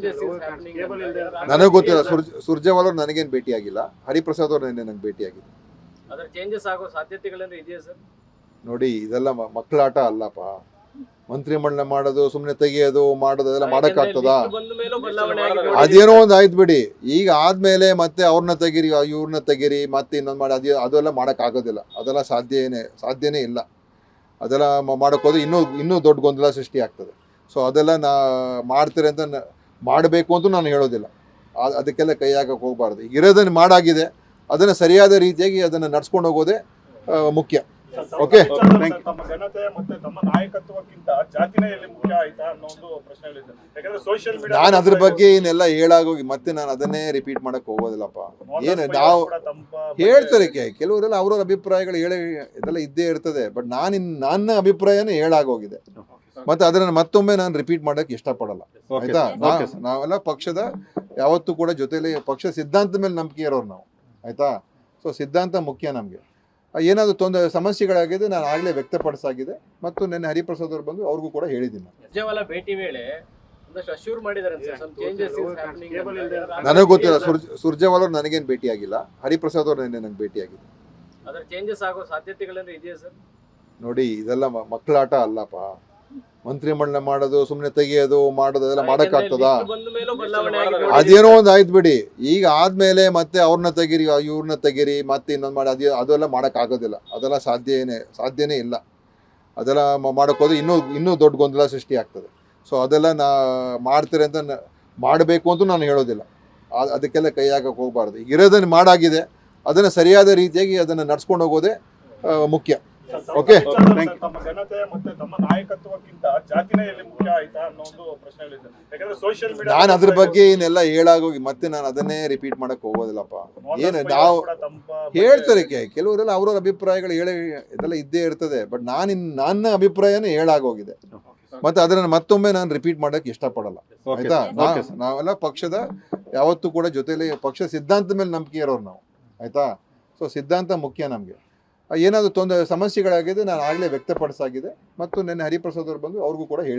changes is happening. ನನಗೆ ಗೊತ್ತಿಲ್ಲ. ಸುರ್ಜೇವಾಲ ಅವ್ರು ನನಗೇನು ಭೇಟಿಯಾಗಿಲ್ಲ. ಹರಿಪ್ರಸಾದ್ ಅವ್ರು ನನಗೆ ಭೇಟಿಯಾಗಿದೆ. ಅದರ ಚೇಂಜಸ್ ಆಗೋ ಸಾಧ್ಯತೆಗಳೇನು ಇದೆಯಾ ಸರ್? ನೋಡಿ, ಇದೆಲ್ಲ ಮಕ್ಕಳಾಟ ಅಲ್ಲಪ್ಪ. ಮಂತ್ರಿಮಂಡಲ ಮಾಡೋದು, ಸುಮ್ಮನೆ ತೆಗಿಯೋದು, ಮಾಡೋದು ಅದೆಲ್ಲ ಮಾಡೋಕ್ಕಾಗ್ತದಾ? ಅದೇನೋ ಒಂದು ಆಯ್ತು ಬಿಡಿ. ಈಗ ಆದ್ಮೇಲೆ ಮತ್ತೆ ಅವ್ರನ್ನ ತೆಗೀರಿ, ಇವ್ರನ್ನ ತೆಗೀರಿ, ಮತ್ತೆ ಇನ್ನೊಂದು ಮಾಡಿ ಅದೆಲ್ಲ ಮಾಡೋಕ್ಕಾಗೋದಿಲ್ಲ. ಅದೆಲ್ಲ ಸಾಧ್ಯನೇ ಇಲ್ಲ. ಅದೆಲ್ಲ ಮಾಡೋಕ್ಕೋದ್ರೆ ಇನ್ನೂ ದೊಡ್ಡ ಗೊಂದಲ ಸೃಷ್ಟಿ ಆಗ್ತದೆ. ಸೊ ಅದೆಲ್ಲ ಮಾಡ್ತೀರಿ ಅಂತ ಮಾಡಬೇಕು ಅಂತ ನಾನು ಹೇಳೋದಿಲ್ಲ. ಅದಕ್ಕೆಲ್ಲ ಕೈ ಹಾಕಕ್ಕೆ ಹೋಗಬಾರ್ದು. ಇರೋದನ್ನು ಮಾಡಾಗಿದೆ, ಅದನ್ನು ಸರಿಯಾದ ರೀತಿಯಾಗಿ ಅದನ್ನು ನಡ್ಸ್ಕೊಂಡು ಹೋಗೋದೇ ಮುಖ್ಯ. ಓಕೆ, ತಮ್ಮ ಘನತೆ ಮತ್ತೆ ತಮ್ಮ ನಾಯಕತ್ವಕ್ಕಿಂತ ಜಾತಿನೇ ಎಲ್ಲಿ ಮುಖ್ಯ ಆಯ್ತಾ ಅನ್ನೋ ಒಂದು ಪ್ರಶ್ನೆಗಳಿದೆ. ಯಾಕಂದ್ರೆ ಸೋಷಿಯಲ್ ಮೀಡಿಯಾ ನಾನು ಅದ್ರ ಬಗ್ಗೆ ಏನೆಲ್ಲ ಹೇಳಾಗೋಗಿ ಮತ್ತೆ ನಾನು ಅದನ್ನೇ ರಿಪೀಟ್ ಮಾಡಕ್ ಹೋಗೋದಿಲ್ಲಪ್ಪ. ಏನು ನಾವು ಹೇಳ್ತಾರೆ, ಕೆಲವರೆಲ್ಲ ಅವ್ರವ್ರ ಅಭಿಪ್ರಾಯಗಳು ಇದೆಲ್ಲ ಇದ್ದೇ ಇರ್ತದೆ. ಬಟ್ ನನ್ನ ಅಭಿಪ್ರಾಯನೇ ಹೇಳಾಗೋಗಿದೆ. ಮತ್ತೆ ಅದನ್ನ ಮತ್ತೊಮ್ಮೆ ನಾನು ರಿಪೀಟ್ ಮಾಡಕ್ ಇಷ್ಟಪಡಲ್ಲ. ಆಯ್ತಾ? ನಾವೆಲ್ಲ ಪಕ್ಷದ ಯಾವತ್ತೂ ಕೂಡ ಜೊತೆಲಿ ಪಕ್ಷ ಸಿದ್ಧಾಂತದ ಮೇಲೆ ನಂಬಿಕೆ ಇರೋರು ನಾವು. ಆಯ್ತಾ? ಸೊ ಸಿದ್ಧಾಂತ ಮುಖ್ಯ ನಮಗೆ. ಏನಾದರೂ ಸಮಸ್ಯೆಗಳಾಗಿದೆ ನಾನು ಆಗಲೇ ವ್ಯಕ್ತಪಡಿಸಾಗಿದೆ. ಮತ್ತು ನೆನ್ನೆ ಹರಿಪ್ರಸಾದ್ ಅವರು ಬಂದು ಅವ್ರಿಗೂ ಕೂಡ ಹೇಳಿದ್ದೀನಿ. ಸುರ್ಜೇವಾಲ ಭೇಟಿ ವೇಳೆ ಒಂದಷ್ಟು ಅಶ್ಯೂರ್ ಮಾಡಿದ್ದಾರೆ ಅಂತ ಸರ್, ಚೇಂಜಸ್ ಇಸ್ ಹ್ಯಾಪನಿಂಗ್. ನನಗೆ ಗೊತ್ತಿಲ್ಲ. ಸುರ್ಜೇವಾಲ ಅವ್ರು ನನಗೇನು ಭೇಟಿಯಾಗಿಲ್ಲ. ಹರಿಪ್ರಸಾದ್ ಅವ್ರು ನೆನ್ನೆ ನಂಗೆ ಭೇಟಿಯಾಗಿದೆ. ಅದರ ಚೇಂಜಸ್ ಆಗೋ ಸಾಧ್ಯತೆಗಳೇನು ಇದೆಯಾ ಸರ್? ನೋಡಿ, ಇದೆಲ್ಲ ಮಕ್ಕಳಾಟ ಅಲ್ಲಪ್ಪ. ಮಂತ್ರಿಮಂಡಲ ಮಾಡೋದು, ಸುಮ್ಮನೆ ತೆಗಿಯೋದು, ಮಾಡೋದು ಅದೆಲ್ಲ ಮಾಡೋಕ್ಕಾಗ್ತದಾ? ಅದೇನೋ ಒಂದು ಆಯ್ತು ಬಿಡಿ. ಈಗ ಆದ್ಮೇಲೆ ಮತ್ತೆ ಅವ್ರನ್ನ ತೆಗೀರಿ, ಇವ್ರನ್ನ ತೆಗೀರಿ, ಮತ್ತೆ ಇನ್ನೊಂದು ಮಾಡಿ ಅದೆಲ್ಲ ಮಾಡೋಕ್ಕಾಗೋದಿಲ್ಲ. ಅದೆಲ್ಲ ಸಾಧ್ಯನೇ ಇಲ್ಲ. ಅದೆಲ್ಲ ಮಾಡೋಕ್ಕೋದ್ರೆ ಇನ್ನೂ ದೊಡ್ಡ ಗೊಂದಲ ಸೃಷ್ಟಿ ಆಗ್ತದೆ. ಸೊ ಅದೆಲ್ಲ ಮಾಡ್ತೀರಿ ಅಂತ ಮಾಡಬೇಕು ಅಂತ ನಾನು ಹೇಳೋದಿಲ್ಲ. ಅದಕ್ಕೆಲ್ಲ ಕೈ ಹಾಕಕ್ಕೆ ಹೋಗಬಾರ್ದು. ಇರೋದನ್ನು ಮಾಡಾಗಿದೆ, ಅದನ್ನು ಸರಿಯಾದ ರೀತಿಯಾಗಿ ಅದನ್ನು ನಡ್ಸ್ಕೊಂಡು ಹೋಗೋದೇ ಮುಖ್ಯ. ಓಕೆ, ತಮ್ಮ ಘನತೆ ಮತ್ತೆ ತಮ್ಮ ನಾಯಕತ್ವಕ್ಕಿಂತ ಜಾತಿನೇ ಎಲ್ಲಿ ಮುಖ್ಯ ಆಯ್ತಾ ಅನ್ನೋ ಒಂದು ಪ್ರಶ್ನೆಗಳಿದೆ. ಯಾಕಂದ್ರೆ ಸೋಷಿಯಲ್ ಮೀಡಿಯಾ ನಾನು ಅದ್ರ ಬಗ್ಗೆ ಏನೆಲ್ಲ ಹೇಳಾಗೋಗಿ ಮತ್ತೆ ನಾನು ಅದನ್ನೇ ರಿಪೀಟ್ ಮಾಡಕ್ ಹೋಗೋದಿಲ್ಲಪ್ಪ. ಏನು ನಾವು ಹೇಳ್ತಾರೆ, ಕೆಲವರೆಲ್ಲ ಅವ್ರವ್ರ ಅಭಿಪ್ರಾಯಗಳು ಇದೆಲ್ಲ ಇದ್ದೇ ಇರ್ತದೆ. ಬಟ್ ನನ್ನ ಅಭಿಪ್ರಾಯನೇ ಹೇಳಾಗೋಗಿದೆ. ಮತ್ತೆ ಅದನ್ನ ಮತ್ತೊಮ್ಮೆ ನಾನು ರಿಪೀಟ್ ಮಾಡಕ್ ಇಷ್ಟಪಡಲ್ಲ. ಆಯ್ತಾ? ನಾವೆಲ್ಲ ಪಕ್ಷದ ಯಾವತ್ತೂ ಕೂಡ ಜೊತೆಲಿ ಪಕ್ಷ ಸಿದ್ಧಾಂತದ ಮೇಲೆ ನಂಬಿಕೆ ಇರೋರು ನಾವು. ಆಯ್ತಾ? ಸೊ ಸಿದ್ಧಾಂತ ಮುಖ್ಯ ನಮಗೆ. ಏನಾದರೂ ಸಮಸ್ಯೆಗಳಾಗಿದೆ ನಾನು ಆಗಲೇ ವ್ಯಕ್ತಪಡಿಸಾಗಿದೆ. ಮತ್ತು ನೆನ್ನೆ ಹರಿಪ್ರಸಾದ್ ಅವರು ಬಂದು ಅವ್ರಿಗೂ ಕೂಡ ಹೇಳಿದ್ದೀನಿ.